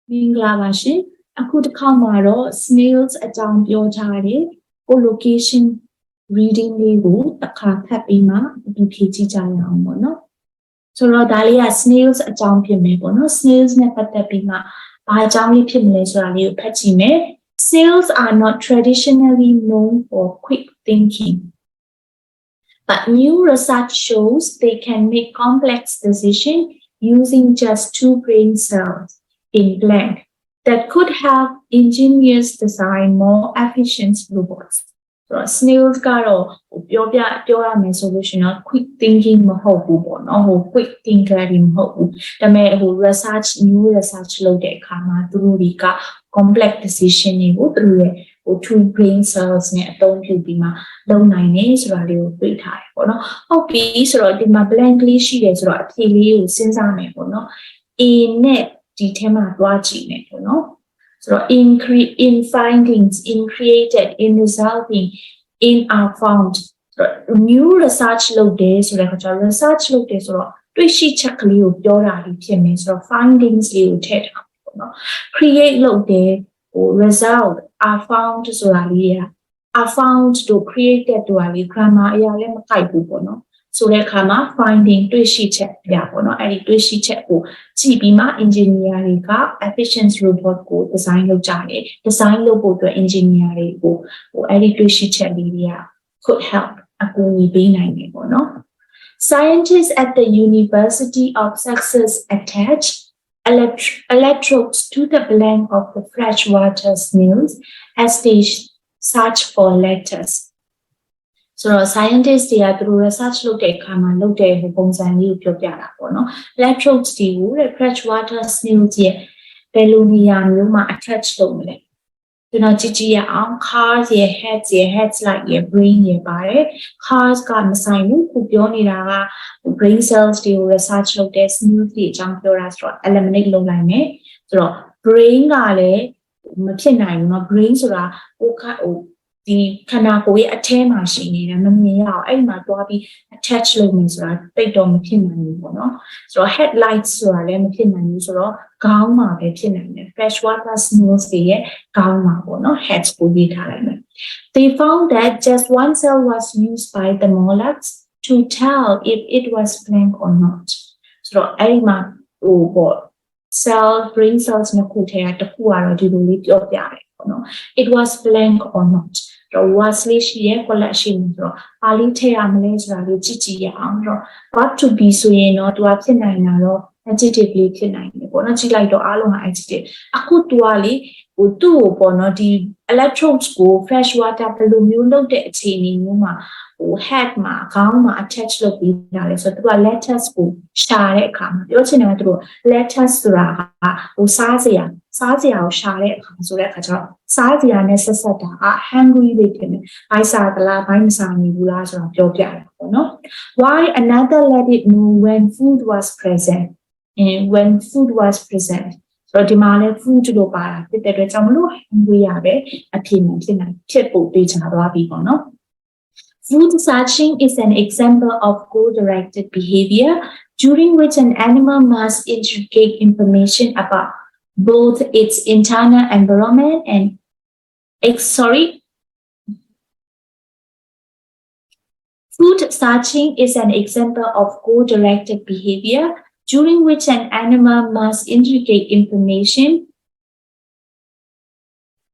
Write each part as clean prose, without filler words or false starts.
Minglavashin, aku dekamaro snails down biotari, collocation reading level, a carpet ima, PTE Jayamo. So Dalia snails down pimebono, snails nepatapima, Ajami pimlesuali petime. Snails are not traditionally known for quick thinking. But new research shows they can make complex decisions using just 2 brain cells in blank that could have ingenious design more efficient robots. So snails got a solution of quick thinking or quick thinker in research new research load kama through complex decision through 2 brain cells နဲ့အသုံးပြုပြီးမှလုပ်နိုင်တယ်ဆိုတာလေးကိုတွေ့ထားတယ်ပေါ့နော်ဟုတ်ပြီဆိုတော့ဒီမှာ blank လေးရှိတယ်ဆိုတော့အဖြေလေးကိုစဉ်းစားမယ်ပေါ့နော် A နဲ့ဒီထဲမှာတွားကြည့်မယ်ပေါ့နော်ဆိုတော့ in findings in created in resulting in are found new research လုပ်တယ်ဆိုတဲ့အခါကျတော့ research လုပ်တယ်ဆိုတော့တွေ့ရှိချက်ကလေးကိုပြောတာလေးဖြစ်မယ်ဆိုတော့ findings လေးကိုထည့်ထားပေါ့နော် create လုပ်တယ် result are found ဆိုတာလေးက are found to created ဆိုတာလေး grammar အရာလည်းမကိုက်ဘူးပေါ့နော်ဆိုတဲ့အခါမှာ finding တွေ့ရှိချက်ပြပေါ့နော်အဲ့ဒီတွေ့ရှိချက်ကိုကြည့်ပြီးမှ engineer တွေက efficient robot ကို design လုပ်ကြတယ် design လုပ်ဖို့အတွက် engineer တွေကိုအဲ့ဒီတွေ့ရှိချက်လေးတွေက could help အကူအညီပေးနိုင်တယ်ပေါ့နော် Scientists at the University of Sussex attach electrodes to the blank of the freshwater snails as they search for letters. So scientists တွေကသူတို့ research လုပ်တဲ့အခါမှာလုပ်တဲ့ပုံစံလေးကိုပြောပြတာပေါ့နော် electrodes တွေကို freshwater snails ရဲ့ဘယ်လိုနေရာမျိုးမှာ attach လုပ်မလဲကျွန်တော်ကြည့်ရအောင် cars ရဲ့ heads like ရဲ့ brain ရဲ့ပါတယ် cars ကမဆိုင်ဘူးခုပြောနေတာက brain cells တွေကို research လုပ်တဲ့ snails တွေအကြောင်းပြောတာဆိုတော့ eliminate လုပ်လိုက်မယ်ဆိုတော့ brain ကလည်းမဖြစ်နိုင်ဘူးเนาะ brain ဆိုတာဒီခန္ဓာကိုယ်ရဲ့အထဲမှာရှိနေတယ်မမြင်ရအောင်အဲ့မှာတွားပြီး attach လုပ်နေဆိုတာတိတ်တော့မဖြစ်နိုင်ဘူးပေါ့နော်ဆိုတော့ headlights ဆိုတာလည်းမဖြစ်နိုင်ဘူးဆိုတော့ခေါင်းမှာပဲဖြစ်နိုင်တယ် freshwater snails တွေရဲ့ခေါင်းမှာပေါ့နော် heads ကိုရေးထားလိုက်မယ် They found that just one cell was used by the mollusks to tell if it was blank or not ဆိုတော့အဲ့ဒီမှာပေါ့ cell brain cells နှစ်ခုထဲကတစ်ခုကတော့ဒီလိုလေးပြောပြတယ်ပေါ့နော် it was blank or not was လေးရှိရဲ့ collection ဆိုတော့ပါဠိထည့်ရမလဲဆိုတာလေးကြည့်ရအောင်ဆိုတော့ what to be ဆိုရင်တော့သူကဖြစ်နိုင်တာတော့ adjective လေးဖြစ်နိုင်တယ်ပေါ့နော်ကြည့်လိုက်တော့အားလုံးက adjective အခုသူကလေသူ့ကိုပေါ့နော်ဒီ electrodes ကို fresh water ဘယ်လိုမျိုးလုပ်တဲ့အခြေအနေမျိုးမှာhead မှာခေါင်းမှာ attach လုပ်ပြီးတာလေဆိုတော့သူက letters ကိုရှာတဲ့အခါမှာပြောချင်တယ်ကသူတို့ letters ဆိုတာကစားစရာကိုရှာတဲ့အခါဆိုတဲ့အခါကျတော့စားစရာနဲ့ဆက်ဆက်တာက hungry ပဲဖြစ်နေ။ဘိုက်စားသလားဘိုက်မစားနေဘူးလားဆိုတာပြောပြတယ်ပေါ့နော်။ Why another let it know when food was present and when food was present ဆိုတော့ဒီမှာလည်း food လို့ပါတာဖြစ်တဲ့အတွက်ကြောင့်မလို့ hungry ရပဲအဖြစ်မှဖြစ်နိုင်ဖြစ်ဖို့ပေးချသွားပြီပေါ့နော်။ Food searching is an example of goal-directed behavior during which an animal must integrate information about both its internal environment and Food searching is an example of goal-directed behavior during which an animal must integrate information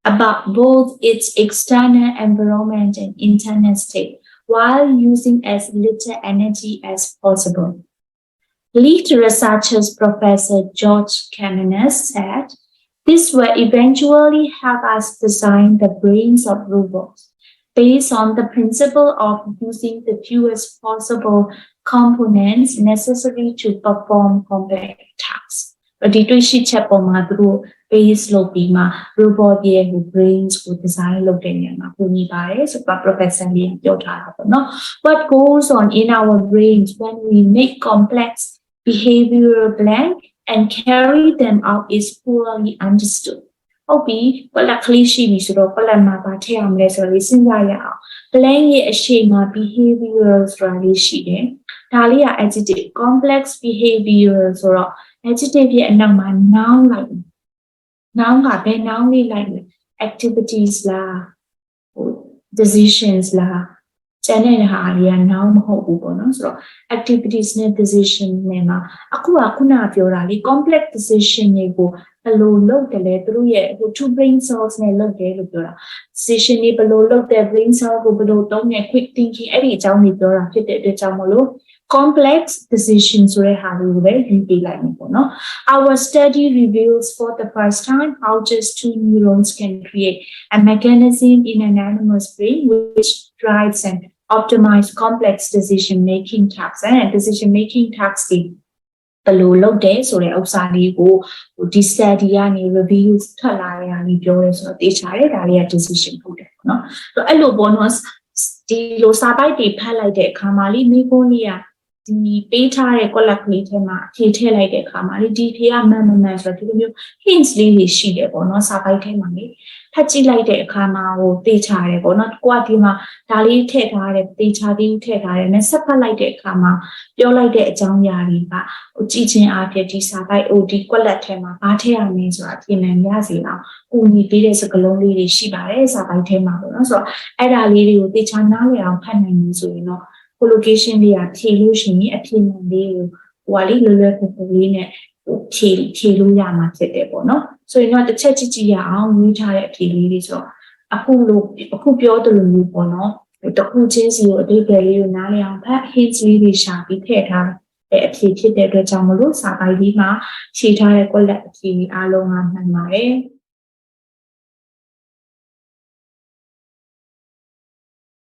about both its external environment and internal state while using as little energy as possible. Lead researchers Professor George Kamenes said, this will eventually help us design the brains of robots based on the principle of using the fewest possible components necessary to perform complex tasks. ဒီတွေ့ရှိချက်ပေါ်မှာသူတို့ base လုပ်ပြီးမှ robot ရဲ့ brains ကို design လုပ်တဲ့နေရာမှာပုံကြီးပါတယ်ဆိုတော့ professor လေးပြောထားတာပေါ့နော် What goes on in our brains when we make complex behavioral blank and carry them out is poorly understood. ဟုတ်ပြီ blank ကလေးရှိပြီဆိုတော့ blank မှာဘာထည့်ရမလဲဆိုတော့စဉ်းစားရအောင် blank ရဲ့အရှိမှာ behavioral ဆိုတာလေးရှိတယ်ဒါလေးက adjective complex behavior ဆိုတော့ adjective ရဲ့အနောက်မှာ noun လိုက် noun ကဘယ် noun လေးလိုက်လဲ activities လား decisions လားကျန်တဲ့ဟာတွေက noun မဟုတ်ဘူးပေါ့နော်ဆိုတော့ activities နဲ့ decision နဲ့မှာအခုကခုနပြောတာလေ complex decision တွေကိုဘယ်လိုလုပ်တယ်လဲသူတို့ရဲ့ two brain cells နဲ့လုပ်တယ်လို့ပြောတာ decision တွေဘယ်လိုလုပ်တဲ့ brain cell ကိုဘယ်လိုသုံးတဲ့ quick thinking အဲ့ဒီအကြောင်းတွေပြောတာဖြစ်တဲ့အတွက်ကြောင့်မလို့ complex decision ဆိုတဲ့ဟာလေးကိုပဲယူပြလိုက်မယ်ပေါ့နော် Our study reveals for the first time how just two neurons can create a mechanism in an animal's brain which drives and optimize complex decision making tasks and decision making tasks တွေဘယ်လိုလုပ်တယ်ဆိုတဲ့ဥစ္စာလေးကိုဒီ study ကနေ review ထွက်လာရတာလေးပြောရဲဆိုတော့တေချာတယ်ဒါလေးက decision ဟုတ်တယ်ပေါ့နော်အဲ့လိုပေါ့နော်ဒီလိုစာပိုက်တွေဖတ်လိုက်တဲ့အခါမှာလေးမိဖို့လေးကဒီပေးထားတဲ့ collect လေးထဲမှာဖြည့်ထည့်လိုက်တဲ့အခါမှာဒီဖြေကမှန်ဆိုတော့ဒီလိုမျိုး hints လေးတွေရှိတယ်ပေါ့နော်စာပိုက်ထဲမှာလေဖတ်ကြည့်လိုက်တဲ့အခါမှာဟိုတေချာတယ်ပေါ့နော်ကိုကဒီမှာဒါလေးထည့်ထားတယ်တေချာလေးထည့်ထားတယ်နဲ့ဆက်ဖတ်လိုက်တဲ့အခါမှာပြောလိုက်တဲ့အကြောင်းအရာတွေကဟိုကြည့်ချင်းအားဖြင့်ဒီစာပိုက်ဟိုဒီ collect ထဲမှာဘာထည့်ရမလဲဆိုတာပြင်နိုင်ရစီအောင်ကိုညီပေးတဲ့စကားလုံးလေးတွေရှိပါတယ်စာပိုက်ထဲမှာပေါ့နော်ဆိုတော့အဲ့ဒါလေးတွေကိုတေချာနားလည်အောင်ဖတ်နိုင်လို့ဆိုရင်တော့collocation လေးကဖြေလို့ရှိရင်အဖြေမှန်လေးကိုဟိုကလေးလွယ်လွယ်ကူကူလေးနဲ့ဟိုဖြေလို့ရမှာဖြစ်တယ်ပေါ့နော်ဆိုရင်တော့တစ်ချက်ကြည့်ရအောင်ရွေးထားတဲ့အဖြေလေးတွေဆိုတော့အခုပြောသလိုမျိုးပေါ့နော်တခုချင်းစီကိုအသေးပဲလေးကိုနားလည်အောင်ဖတ် hints လေးတွေရှာပြီးထည့်ထားတဲ့အဖြေဖြစ်တဲ့အတွက်ကြောင့်မလို့စာပိုက်လေးမှာဖြေထားတဲ့ collect အဖြေအားလုံးကမှန်ပါတယ်